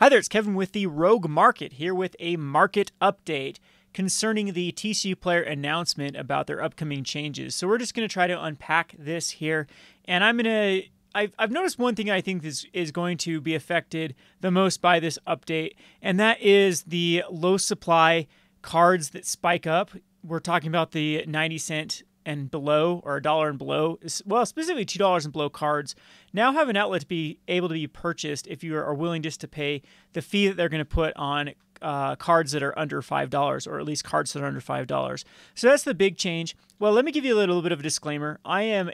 Hi there, it's Kevin with the Rogue Market here with a market update concerning the Tcgplayer announcement about their upcoming changes. So we're just going to try to unpack this here, and I've noticed one thing I think is going to be affected the most by this update, and that is the low supply cards that spike up. We're talking about the 90 cent and below, or $1 and below, well, specifically $2 and below cards, now have an outlet to be able to be purchased if you are willing just to pay the fee that they're going to put on cards that are under $5, or at least cards that are under $5. So that's the big change. Well, let me give you a little bit of a disclaimer. I am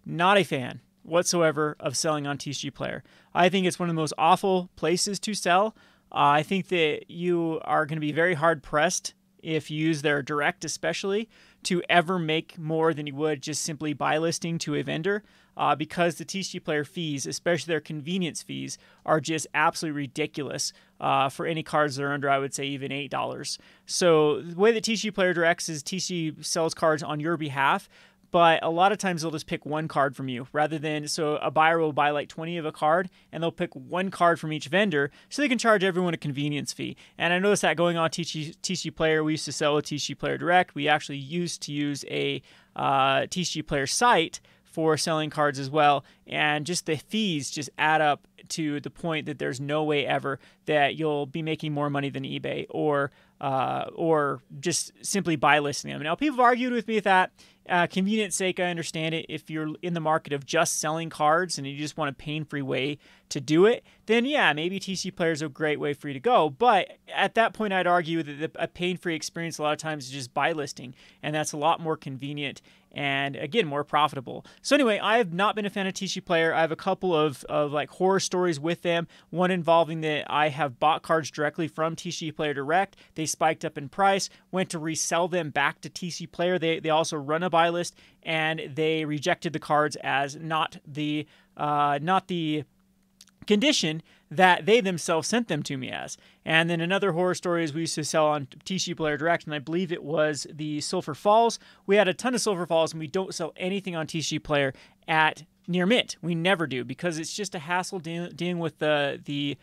not a fan whatsoever of selling on Tcgplayer. I think it's one of the most awful places to sell. I think that you are going to be very hard pressed if you use their direct, especially, to ever make more than you would just simply buy listing to a vendor, because the Tcgplayer fees, especially their convenience fees, are just absolutely ridiculous for any cards that are under, I would say, even $8. So the way that Tcgplayer directs is TC sells cards on your behalf, but a lot of times they'll just pick one card from you rather than, so a buyer will buy like 20 of a card and they'll pick one card from each vendor so they can charge everyone a convenience fee. And I noticed that going on Tcgplayer. We used to sell with Tcgplayer Direct. We actually used to use a Tcgplayer site for selling cards as well, and just the fees just add up to the point that there's no way ever that you'll be making more money than eBay or just simply buy listing them. Now, people have argued with me with that. Convenience sake, I understand it. If you're in the market of just selling cards and you just want a pain-free way to do it, then yeah, maybe Tcgplayer is a great way for you to go. But at that point, I'd argue that a pain-free experience a lot of times is just buy listing, and that's a lot more convenient and, again, more profitable. So anyway, I have not been a fan of Tcgplayer. I have a couple of like horror stories with them. One involving that I have bought cards directly from Tcgplayer Direct. They spiked up in price, went to resell them back to Tcgplayer. They also run a buy list, and they rejected the cards as not the condition that they themselves sent them to me as. And then another horror story is we used to sell on Tcgplayer Direct, and I believe it was the Sulphur Falls. We had a ton of Sulphur Falls, and we don't sell anything on Tcgplayer at near mint. We never do, because it's just a hassle dealing with the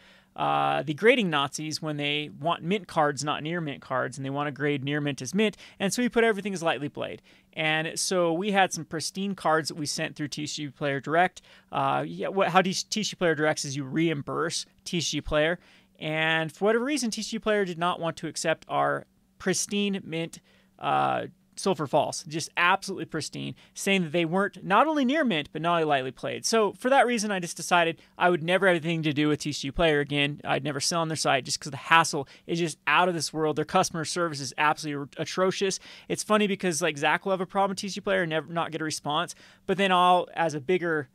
grading Nazis when they want mint cards, not near mint cards, and they want to grade near mint as mint, and so we put everything as lightly played. And so we had some pristine cards that we sent through Tcgplayer Direct. How Tcgplayer directs is you reimburse Tcgplayer, and for whatever reason, Tcgplayer did not want to accept our pristine mint Sulphur Falls, just absolutely pristine, saying that they weren't not only near mint, but not only lightly played. So for that reason, I just decided I would never have anything to do with Tcgplayer again. I'd never sell on their site just because the hassle is just out of this world. Their customer service is absolutely atrocious. It's funny because like Zach will have a problem with Tcgplayer and never not get a response, but then I'll, as a bigger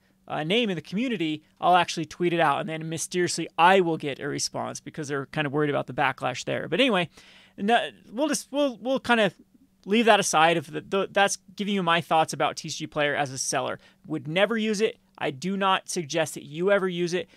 name in the community, I'll actually tweet it out, and then mysteriously I will get a response because they're kind of worried about the backlash there. But anyway, we'll kind of leave that aside. If that's giving you my thoughts about Tcgplayer as a seller. Would never use it. I do not suggest that you ever use it.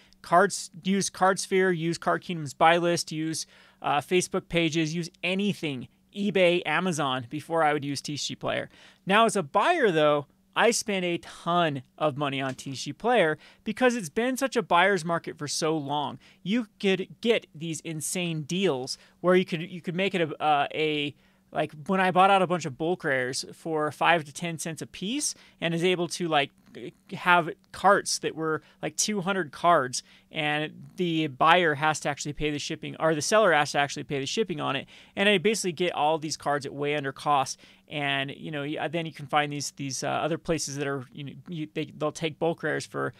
Use CardSphere, use Card Kingdom's buy list, use Facebook pages, use anything, eBay, Amazon, before I would use Tcgplayer. Now, as a buyer, though, I spend a ton of money on Tcgplayer because it's been such a buyer's market for so long. You could get these insane deals where you could make it like when I bought out a bunch of bulk rares for 5 to 10 cents a piece, and is able to like have carts that were like 200 cards, and the buyer has to actually pay the shipping, or the seller has to actually pay the shipping on it, and I basically get all these cards at way under cost. And then you can find these other places that are they'll take bulk rares for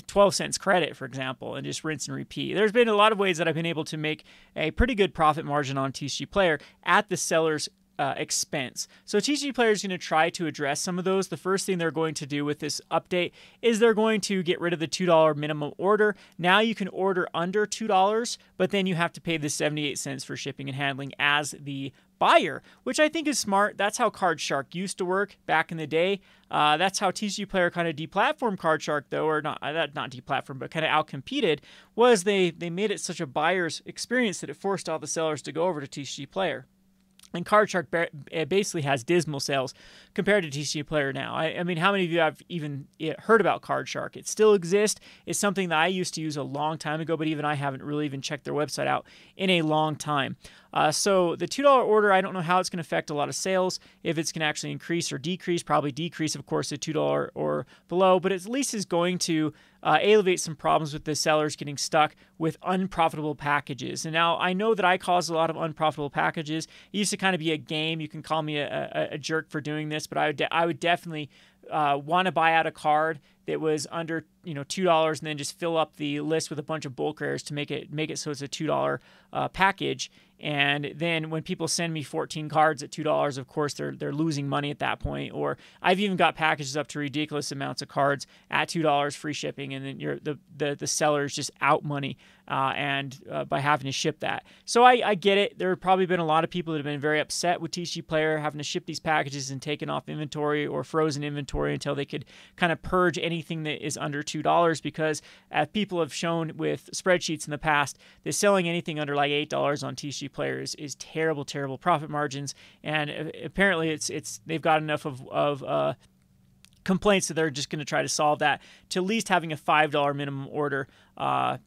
12 cents credit, for example, and just rinse and repeat. There's been a lot of ways that I've been able to make a pretty good profit margin on Tcgplayer at the seller's expense. So Tcgplayer is going to try to address some of those. The first thing they're going to do with this update is they're going to get rid of the $2 minimum order. Now you can order under $2, but then you have to pay the 78 cents for shipping and handling as the buyer, which I think is smart. That's how Card Shark used to work back in the day. That's how Tcgplayer kind of deplatformed Card Shark, though, or not deplatformed, but kind of outcompeted, was they made it such a buyer's experience that it forced all the sellers to go over to Tcgplayer. And Card Shark basically has dismal sales compared to TCG Player now. I mean, how many of you have even heard about Card Shark? It still exists. It's something that I used to use a long time ago, but even I haven't really even checked their website out in a long time. So the $2 order, I don't know how it's going to affect a lot of sales, if it's going to actually increase or decrease, probably decrease, of course, at $2 or below, but at least is going to alleviate some problems with the sellers getting stuck with unprofitable packages. And now I know that I cause a lot of unprofitable packages. It used to kind of be a game. You can call me a jerk for doing this, but I would definitely want to buy out a card that was under $2 and then just fill up the list with a bunch of bulk rares to make it so it's a $2 package. And then when people send me 14 cards at $2, of course they're losing money at that point. Or I've even got packages up to ridiculous amounts of cards at $2 free shipping, and then the seller's just out money by having to ship that. So I get it. There have probably been a lot of people that have been very upset with TCG Player having to ship these packages and taking off inventory or frozen inventory until they could kind of purge anything that is under $2, because as people have shown with spreadsheets in the past, that selling anything under like $8 on TCG Player is terrible profit margins, and apparently they've got enough of complaints that they're just going to try to solve that to at least having a $5 minimum order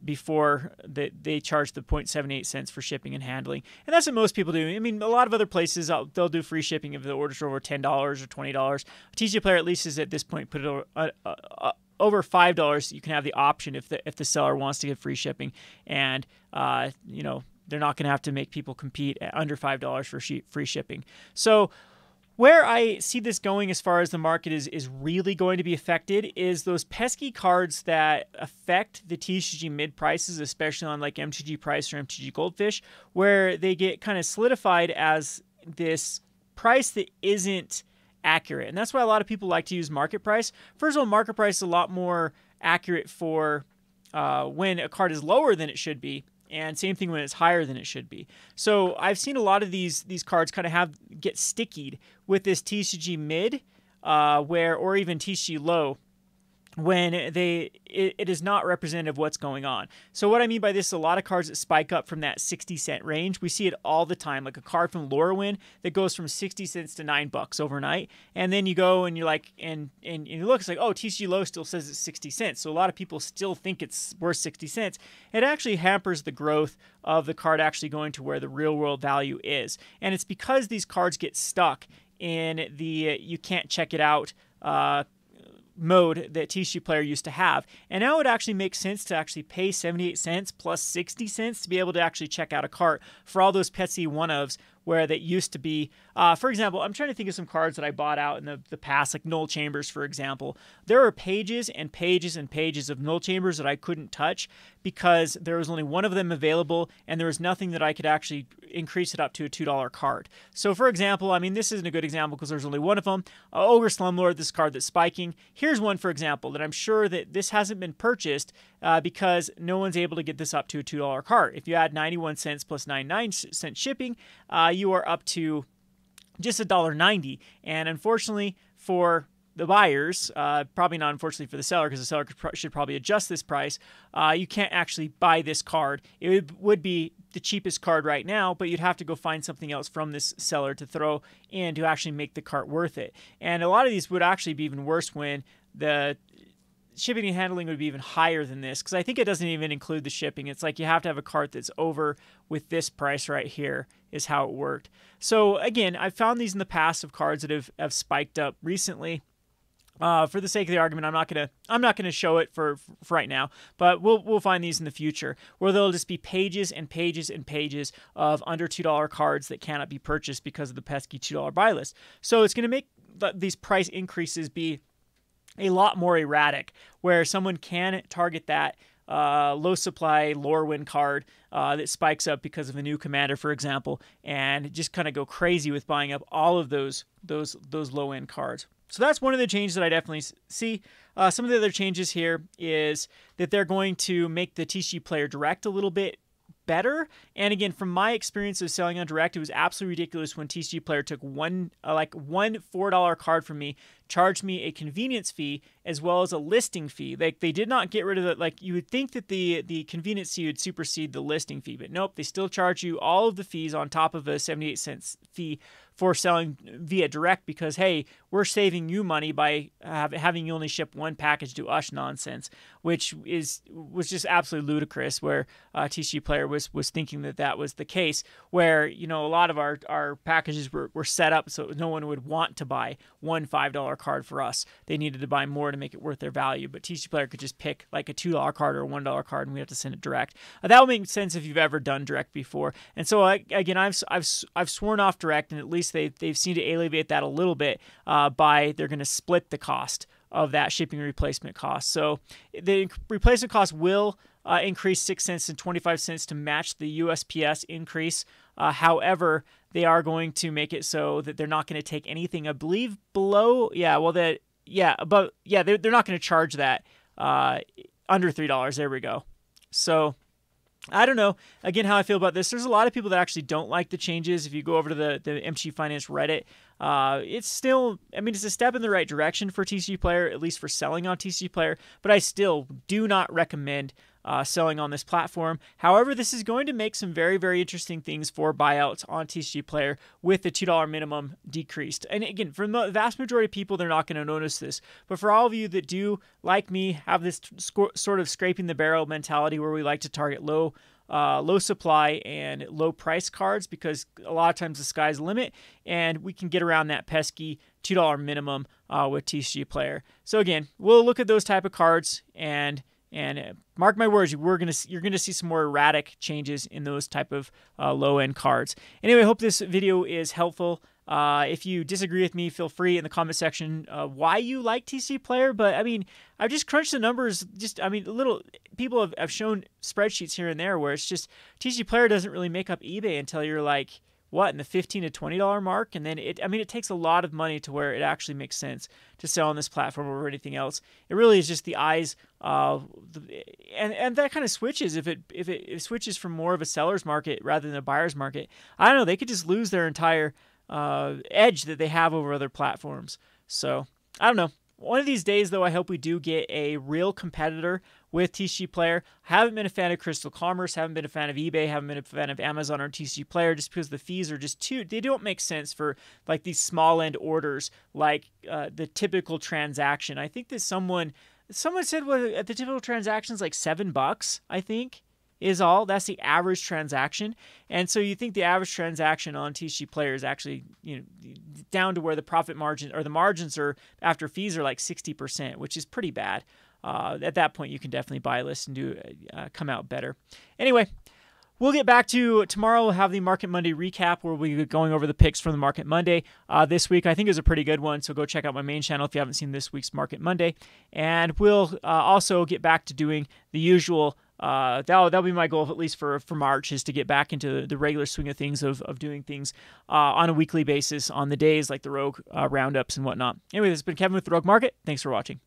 before they charge the 0.78 cents for shipping and handling. And that's what most people do. I mean, a lot of other places, they'll do free shipping if the orders are over $10 or $20. TCG Player at least is at this point put it over $5. You can have the option if the seller wants to get free shipping, and they're not going to have to make people compete at under $5 for free shipping. So where I see this going as far as the market is really going to be affected is those pesky cards that affect the TCG mid prices, especially on like MTG Price or MTG Goldfish, where they get kind of solidified as this price that isn't accurate. And that's why a lot of people like to use market price. First of all, market price is a lot more accurate for when a card is lower than it should be, and same thing when it's higher than it should be. So I've seen a lot of these cards kind of get stickied with this TCG mid, or even TCG low, when it is not representative of what's going on. So what I mean by this is a lot of cards that spike up from that 60-cent range. We see it all the time, like a card from Lorwyn that goes from 60 cents to $9 overnight. And then you go and you're like, and you look, it's like, oh, TCG low still says it's 60 cents. So a lot of people still think it's worth 60 cents. It actually hampers the growth of the card actually going to where the real world value is. And it's because these cards get stuck in the you can't check it out mode that TCG Player used to have. And now it actually makes sense to actually pay 78 cents plus 60 cents to be able to actually check out a cart for all those Petsy one-ofs where that used to be. For example, I'm trying to think of some cards that I bought out in the past, like Null Chambers, for example. There are pages and pages and pages of Null Chambers that I couldn't touch because there was only one of them available, and there was nothing that I could actually increase it up to a $2 card. So, for example, I mean, this isn't a good example because there's only one of them. Ogre Slumlord, this card that's spiking. Here's one, for example, that I'm sure that this hasn't been purchased because no one's able to get this up to a $2 card. If you add 91 cents plus 99 cent shipping, you are up to just $1.90. And unfortunately for the buyers, probably not unfortunately for the seller, because the seller should probably adjust this price, you can't actually buy this card. It would be the cheapest card right now, but you'd have to go find something else from this seller to throw in to actually make the cart worth it. And a lot of these would actually be even worse when the shipping and handling would be even higher than this, because I think it doesn't even include the shipping. It's like you have to have a cart that's over with this price right here is how it worked. So again, I've found these in the past of cards that have spiked up recently. For the sake of the argument, I'm not gonna show it for right now, but we'll find these in the future where there'll just be pages and pages and pages of under $2 cards that cannot be purchased because of the pesky $2 buy list. So it's gonna make these price increases be a lot more erratic, where someone can target that low supply Lorwyn card that spikes up because of a new commander, for example, and just kind of go crazy with buying up all of those low end cards. So that's one of the changes that I definitely see. Some of the other changes here is that they're going to make the TCG Player Direct a little bit better. And again, from my experience of selling on direct, it was absolutely ridiculous when TCG Player took one $4 card from me charged me a convenience fee as well as a listing fee. Like, they did not get rid of it. Like, you would think that the convenience fee would supersede the listing fee, but nope, they still charge you all of the fees on top of a 78-cent fee for selling via direct, because, hey, we're saving you money by having you only ship one package to us nonsense, which was just absolutely ludicrous, where Tcgplayer was thinking that was the case, where, you know, a lot of our packages were set up so no one would want to buy one $5 card for us. They needed to buy more to make it worth their value, but Tcgplayer could just pick like a $2 card or a $1 card, and we have to send it direct. That will make sense if you've ever done direct before. And so again, I've sworn off direct, and at least they've seemed to alleviate that a little bit by they're going to split the cost of that shipping replacement cost. So the replacement cost will increase 6 cents and 25 cents to match the USPS increase. However, they are going to make it so that they're not going to take anything, I believe, below. They're not going to charge that under $3. There we go. So I don't know, again, how I feel about this. There's a lot of people that actually don't like the changes. If you go over to the MG Finance Reddit, it's still, I mean, it's a step in the right direction for Tcgplayer, at least for selling on Tcgplayer, but I still do not recommend selling on this platform. However, this is going to make some very, very interesting things for buyouts on Tcgplayer with the $2 minimum decreased. And again, for the vast majority of people, they're not going to notice this. But for all of you that do, like me, have this sort of scraping the barrel mentality where we like to target low supply and low price cards, because a lot of times the sky's the limit and we can get around that pesky $2 minimum with Tcgplayer. So again, we'll look at those type of cards, and mark my words, you're gonna see some more erratic changes in those type of low-end cards. Anyway, I hope this video is helpful. If you disagree with me, feel free in the comment section why you like Tcgplayer. But I mean, I've just crunched the numbers. People have shown spreadsheets here and there where it's just Tcgplayer doesn't really make up eBay until you're like, what, in the $15 to $20 mark, and then it takes a lot of money to where it actually makes sense to sell on this platform over anything else. It really is just the eyes, and that kind of switches if it switches from more of a seller's market rather than a buyer's market. I don't know, they could just lose their entire edge that they have over other platforms. So I don't know. One of these days, though, I hope we do get a real competitor with Tcgplayer. Haven't been a fan of Crystal Commerce, haven't been a fan of eBay, haven't been a fan of Amazon or Tcgplayer, just because the fees are just they don't make sense for like these small end orders, like the typical transaction. I think that someone said the typical transaction is like $7, I think, is all. That's the average transaction. And so you think the average transaction on Tcgplayer is actually, you know, down to where the profit margin or the margins are after fees are like 60%, which is pretty bad. At that point, you can definitely buy lists and come out better. Anyway, we'll get back to tomorrow. We'll have the Market Monday recap where we'll be going over the picks from the Market Monday. This week, I think, is a pretty good one, so go check out my main channel if you haven't seen this week's Market Monday. And we'll also get back to doing the usual. That'll be my goal, at least for March, is to get back into the regular swing of things, of doing things on a weekly basis on the days like the Rogue roundups and whatnot. Anyway, this has been Kevin with the Rogue Market. Thanks for watching.